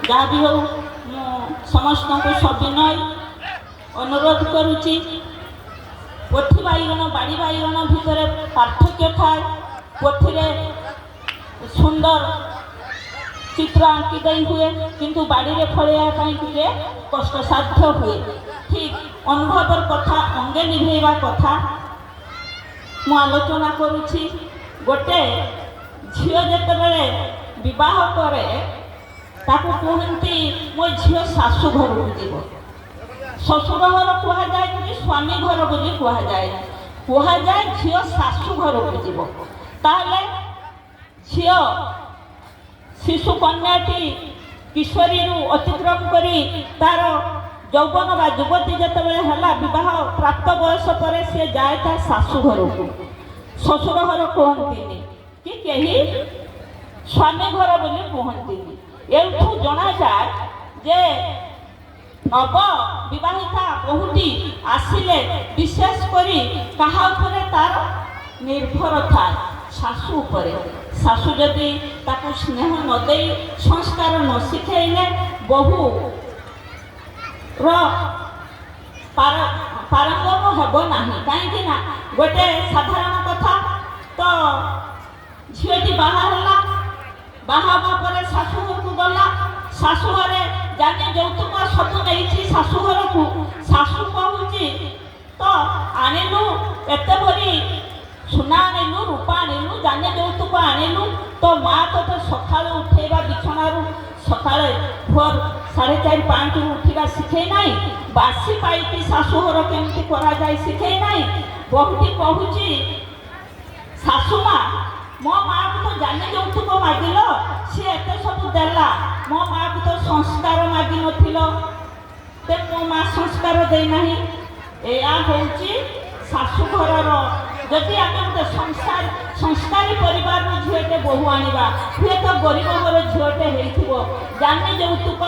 जहाँ भी हो समस्त को सविनय अनुरोध करुच्ची पोथी बैगण बाड़ी बैगण भितर पार्थक्य थाए पोथी सुंदर चित्र आंकी दे हुए किंतु बाड़ी में फलैया टे कष्टसाध्य हुए ठीक अनुभव कथा अंगे निभेवा कथा मु आलोचना करुच्ची गोटे झील जिते विवाह करे ताकू कहती मो झील शाशु घर को जीव शशुर घर कहुए कि स्वामी घर बोली कहुए झील शाशु घर को जीव ताहले झील शिशु कन्याटी किशोरी अतिक्रम करी तार यौवन बा युवती जिते है विवाह प्राप्त बयस पर सी जाए ता शाशु घर को शशुर घर कहती कि कहीं स्वामी घर बोली कहती एठू जना जाए जे नव विवाहिता बहुटी आसिले विशेष करी कहा उपरे तार निर्भर थाए शाशु उपरे शाशु जदि ताकू स्नेह न दे संस्कार न शिखेले बहु पारंगम हेब ना कहीं गोटे साधारण कथा तो झीटी बाहा पर शाशु घर को गला शाशु घरे जाने यौतुक सब नहीं शाशु घर को शाशु कहूँ तो आणिलु एत भरी सुना आणिलु रूपा आणिलु जाने यौतुक आणिलु तो माँ तो सका उठेगा बिछणार सका भोर 4:30-5 उठा शिखे ना बासी पाई शाशु घर केमती करा शिखे ना बहुटी कहूँ शाशु माँ मो माँ को तो जाने यौतुक मागिल सी एत सब देला मो माँ को तो संस्कार मागि नथिलो मो माँ संस्कार देना या हूँ शाशु घर जदि आम गोटे संस्कारी परिवार झीटे बहु आणवा हुए तो गरीब घर झीटे हो जाने यौतुक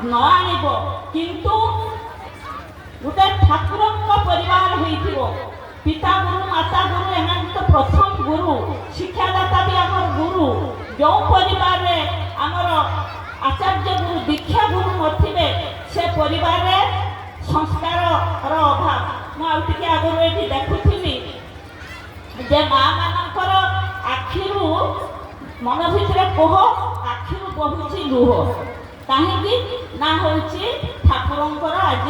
न आण किंतु गोटे ठाकुर परिवार हो पिता गुरु माता गुरु एम तो प्रथम गुरु शिक्षादाता भी आम गुरु जो परिवार आमर आचार्य गुरु दीक्षा गुरु नथिबे से परिवार संस्कार अभाव मुझे आगुरी ये देखुली जे माँ मानकर आखिरु मन भितर कोह आखिरु बहुची लुह कहीं ना हूँ ठाकुर आज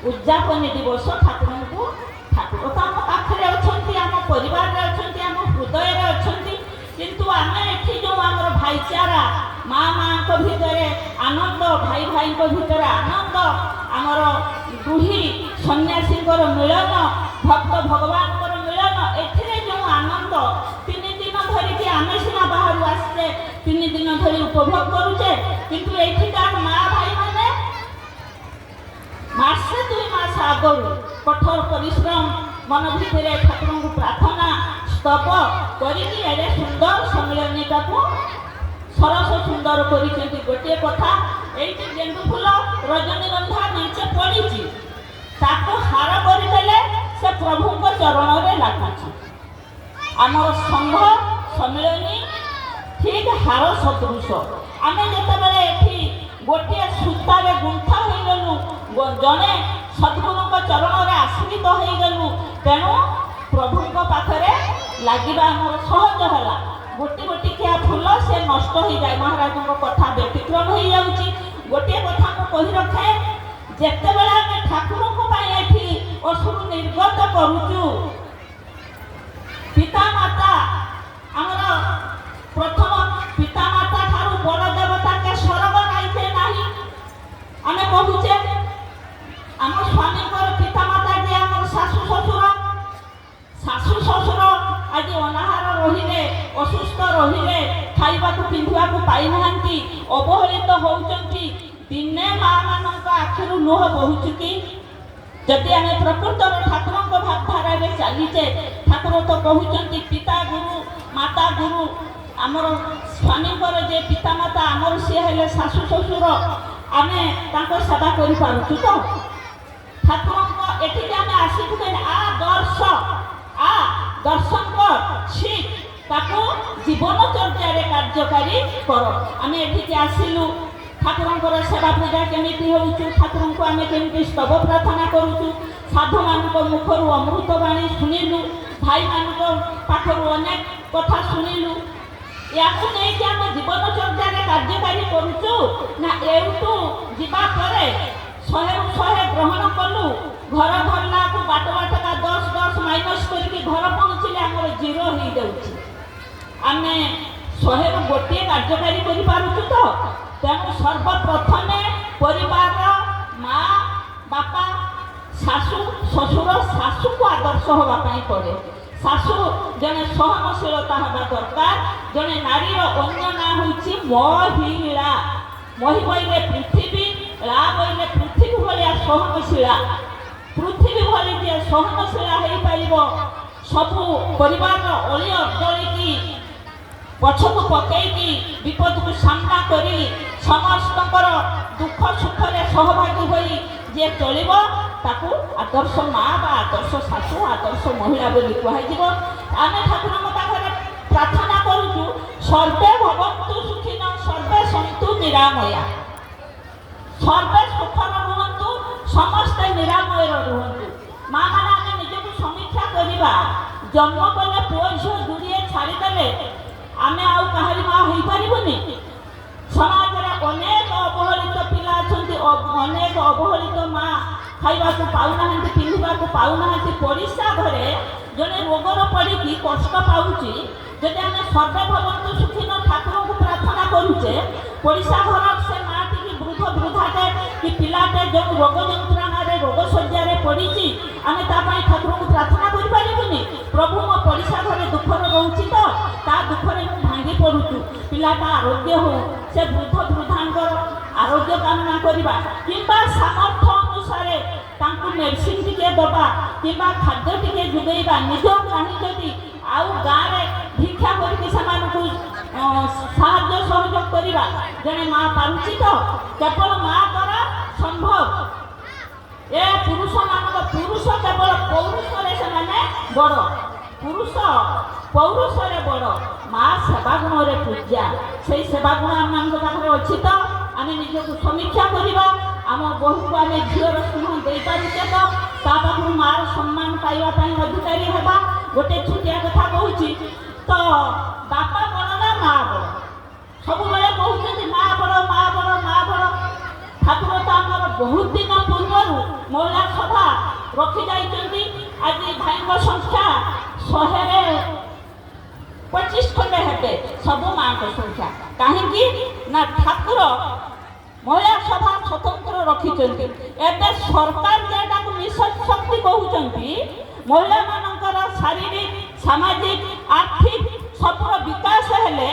उद्यापन दिवस ठाकुर को ठाकुर तो आम पाखे अच्छा आम परिवार अच्छा आम हृदय अच्छा किंतु आम ये जो आम भाईचारा माँ माँ भितर आनंद भाई भाई भितर आनंद आमर गृही सन्यासी मिलन भक्त भगवान मिलन ए जो आनंद 3 दिन धरिकी आम सीना बाहर आसचे 3 दिन धरी उपभोग करुचे किंतु एठिकार माँ भाई मैंने मासे 2 मास आगु कठोर परिश्रम मन भितर ठाकुर को प्रार्थना स्तप करके सुंदर सम्मिलनीटा को सरस सुंदर कर गोटे कथा ये गेंदु फूल रजनीगंधा नीचे पड़ी हार करदे से प्रभु चरण में लागुच आमर संघ सम्मिलनी ठीक हार सदृश आम जिते ये गोटे सूतार गुंथा हो गलु जड़े सद्गुरु चरण में आश्रित हो गलु तेणु प्रभु पाखरे लगे आमर सहज है गोटे गोटे क्या फूल से नष्ट हो जाए महाराज कथा व्यतिक्रम हो जाऊँगी गोटे कथा को कही रखे जिते बड़ा आम ठाकुर ये असुर निर्गत करुचु पिता माता आमर प्रथम पिता माता ठारू बड़ देवता के स्वर्ग नाइते नहीं आम कहूचे आम स्वामी पिता माता जे आम शाशु ससुर आज अनाहार रहिले असुस्थ रहिले खाइबा पिंधा पाई ना अवहेलित होती दिने माँ मान आखिर लुह बहुचु कि जदि आम प्रकृत ठाकुर भावधारा चलीचे ठाकुर तो कहते पिता गुरु माता गुरु आमर स्वामी जे पिता माता आमर सी है शाशु शशुर आम सेवा कर पार्छु तो ठाकुर एटी आम आसिक आ दर्शन कर शिख ताको जीवन चर्चा कार्यकारी कर आम एठी आसिलु ଠାକୁରଙ୍କର ସେବା ପୂଜା କେମିତି ହେଉଛୁ, ଠାକୁରଙ୍କୁ ଆମେ କେମିତି ସ୍ତବ ପ୍ରାର୍ଥନା କରୁଛୁ, ସାଧୁମାନଙ୍କ ମୁଖରୁ ଅମୃତବାଣୀ ଶୁଣିଲୁ, ଭାଇମାନଙ୍କ ପାଖରୁ ଅନେକ କଥା ଶୁଣିଲୁ। ୟାକୁ ନେଇକି ଆମ ଜୀବନଚର୍ଯ୍ୟାରେ କାର୍ଯ୍ୟକାରୀ କରୁଛୁ ନା ଏଇଠୁ ଯିବା ପରେ 100 ଗ୍ରହଣ କଲୁ, ଘର ଧରିଲାକୁ ବାଟ ବାଟକା 10 ମାଇନସ୍ କରିକି ଘର ପହଞ୍ଚିଲେ ଆମର 0 ହେଇଯାଉଛି। ଆମେ 100ରୁ ଗୋଟିଏ କାର୍ଯ୍ୟକାରୀ କରିପାରୁଛୁ ତ? ତେଣୁ ସର୍ବପ୍ରଥମେ ପରିବାରର ମା ବାପା ଶାଶୁ ଶ୍ୱଶୁର, ଶାଶୁକୁ ଆଦର୍ଶ ହେବା ପାଇଁ ପଡ଼େ। ଶାଶୁ ଜଣେ ସହନଶୀଳତା ହେବା ଦରକାର। ଜଣେ ନାରୀର ଅନ୍ୟ ନାଁ ହେଉଛି ମହିଳା। ମହି ବଇଲେ ପୃଥିବୀ, ଳା ବଇଲେ ପୃଥିବୀ ଭଳିଆ ସହନଶୀଳା। ପୃଥିବୀ ଭଳି ଯିଏ ସହନଶୀଳା ହେଇପାରିବ, ସବୁ ପରିବାରର ଅଳି ଅର୍ଦଳିକି ପଛକୁ ପକେଇକି ବିପଦକୁ ସାମ୍ନା କରି ସମସ୍ତଙ୍କର ଦୁଃଖ ସୁଖରେ ସହଭାଗୀ ହୋଇ ଯିଏ ଚଳିବ, ତାକୁ ଆଦର୍ଶ ମା ବା ଆଦର୍ଶ ଶାଶୁ, ଆଦର୍ଶ ମହିଳା ବୋଲି କୁହାଯିବ। ଆମେ ଠାକୁରଙ୍କ ପାଖରେ ପ୍ରାର୍ଥନା କରୁଛୁ, ସର୍ବେ ଭବନ୍ତୁ ସୁଖିନଃ ସର୍ବେ ସନ୍ତୁ ନିରାମୟା। ସର୍ବେ ସୁଖର ରୁହନ୍ତୁ, ସମସ୍ତେ ନିରାମୟର ରୁହନ୍ତୁ। ମା ମାନେ ଆମେ ନିଜକୁ ସମୀକ୍ଷା କରିବା। ଜନ୍ମ କଲେ ପୁଅ ଝିଅ ଦୂରିଏ ଛାଡ଼ିଦେଲେ ଆମେ ଆଉ କାହାରି ମା ହେଇପାରିବୁନି। ସମାଜରେ ଅନେକ ଅବହେଳିତ ପିଲା ଅଛନ୍ତି, ଅନେକ ଅବହେଳିତ ମା ଖାଇବାକୁ ପାଉନାହାନ୍ତି, ପିନ୍ଧିବାକୁ ପାଉନାହାନ୍ତି। ପଡ଼ିଶା ଘରେ ଜଣେ ରୋଗର ପଡ଼ିକି କଷ୍ଟ ପାଉଛି, ଯଦି ଆମେ ସର୍ବେ ଭବନ୍ତୁ ସୁଖିନଃ ଠାକୁରଙ୍କୁ ପ୍ରାର୍ଥନା କରୁଛେ, ପଡ଼ିଶା ଘର ସେ ମାଟିକି ବୃଦ୍ଧାଟେ କି ପିଲାଟେ ଯେଉଁ ରୋଗ ଯନ୍ତ୍ରଣାରେ ରୋଗ ଶଯ୍ୟାରେ ପଡ଼ିଛି, ଆମେ ତା ପାଇଁ ଠାକୁରଙ୍କୁ ପ୍ରାର୍ଥନା କରିପାରିବୁନି? ପ୍ରଭୁ ମୋ ପଡ଼ିଶା ଘରେ ଦୁଃଖରେ ରହୁଛି ତ, ତା ଦୁଃଖରେ ମୁଁ ଭାଙ୍ଗି ପଡ଼ୁଛୁ, ପିଲାଟା ଆରୋଗ୍ୟ ହଉ। ସେ ବୃଦ୍ଧାଙ୍କର ଆରୋଗ୍ୟ କାମନା କରିବା, କିମ୍ବା ସାମର୍ଥ୍ୟ ଅନୁସାରେ ତାଙ୍କୁ ମେଡିସିନ ଟିକେ ଦେବା, କିମ୍ବା ଖାଦ୍ୟ ଟିକେ ଯୋଗାଇବା। ନିଜ ନାହିଁ ଯଦି ଆଉ ଗାଁରେ ଭିକ୍ଷା କରିକି ସେମାନଙ୍କୁ ସାହାଯ୍ୟ ସହଯୋଗ କରିବା। ଜଣେ ମା ପାରୁଛି ତ? କେବଳ ମା ଦ୍ୱାରା ସମ୍ଭବ। ଏ ପୁରୁଷ କେବଳ ପୌରୁଷରେ ସେମାନେ ବଡ଼, ପୁରୁଷ ପୌରୁଷରେ ବଡ଼, ମା ସେବା ଗୁଣରେ ପୂଜା। ସେଇ ସେବା ଗୁଣ ଆମମାନଙ୍କ ପାଖରେ ଅଛି ତ? ଆମେ ନିଜକୁ ସମୀକ୍ଷା କରିବା। ଆମ ବୋହୂକୁ ଆମେ ଝିଅର ସ୍ନେହ ଦେଇପାରୁଛେ ତ? ତା ପାଖରୁ ମାର ସମ୍ମାନ ପାଇବା ପାଇଁ ଅଧିକାରୀ ହେବା। ଗୋଟେ ଛୋଟିଆ କଥା କହୁଛି ତ, ବାପା ବଡ଼ ନା ମା ବଡ଼? ସବୁବେଳେ କହୁଛନ୍ତି ମା ବଡ଼, ମା ବଡ଼, ମା ବଡ଼। ଠାକୁର ତ ଆମର ବହୁତ ଦିନ ପୂର୍ବରୁ ମହିଳା ସଭା ରଖିଯାଇଛନ୍ତି। ଆଜି ଭାଇଙ୍କ ସଂଖ୍ୟା 125 ଖଣ୍ଡେ ହେବେ, ସବୁ ମାଙ୍କ ସଂଖ୍ୟା। କାହିଁକି ନା ଠାକୁର ମହିଳା ସଭା ସ୍ୱତନ୍ତ୍ର ରଖିଛନ୍ତି। ଏବେ ସରକାର ଯେଟାକୁ ମିଶନ ଶକ୍ତି କହୁଛନ୍ତି, ମହିଳାମାନଙ୍କର ଶାରୀରିକ, ସାମାଜିକ, ଆର୍ଥିକ ସବୁର ବିକାଶ ହେଲେ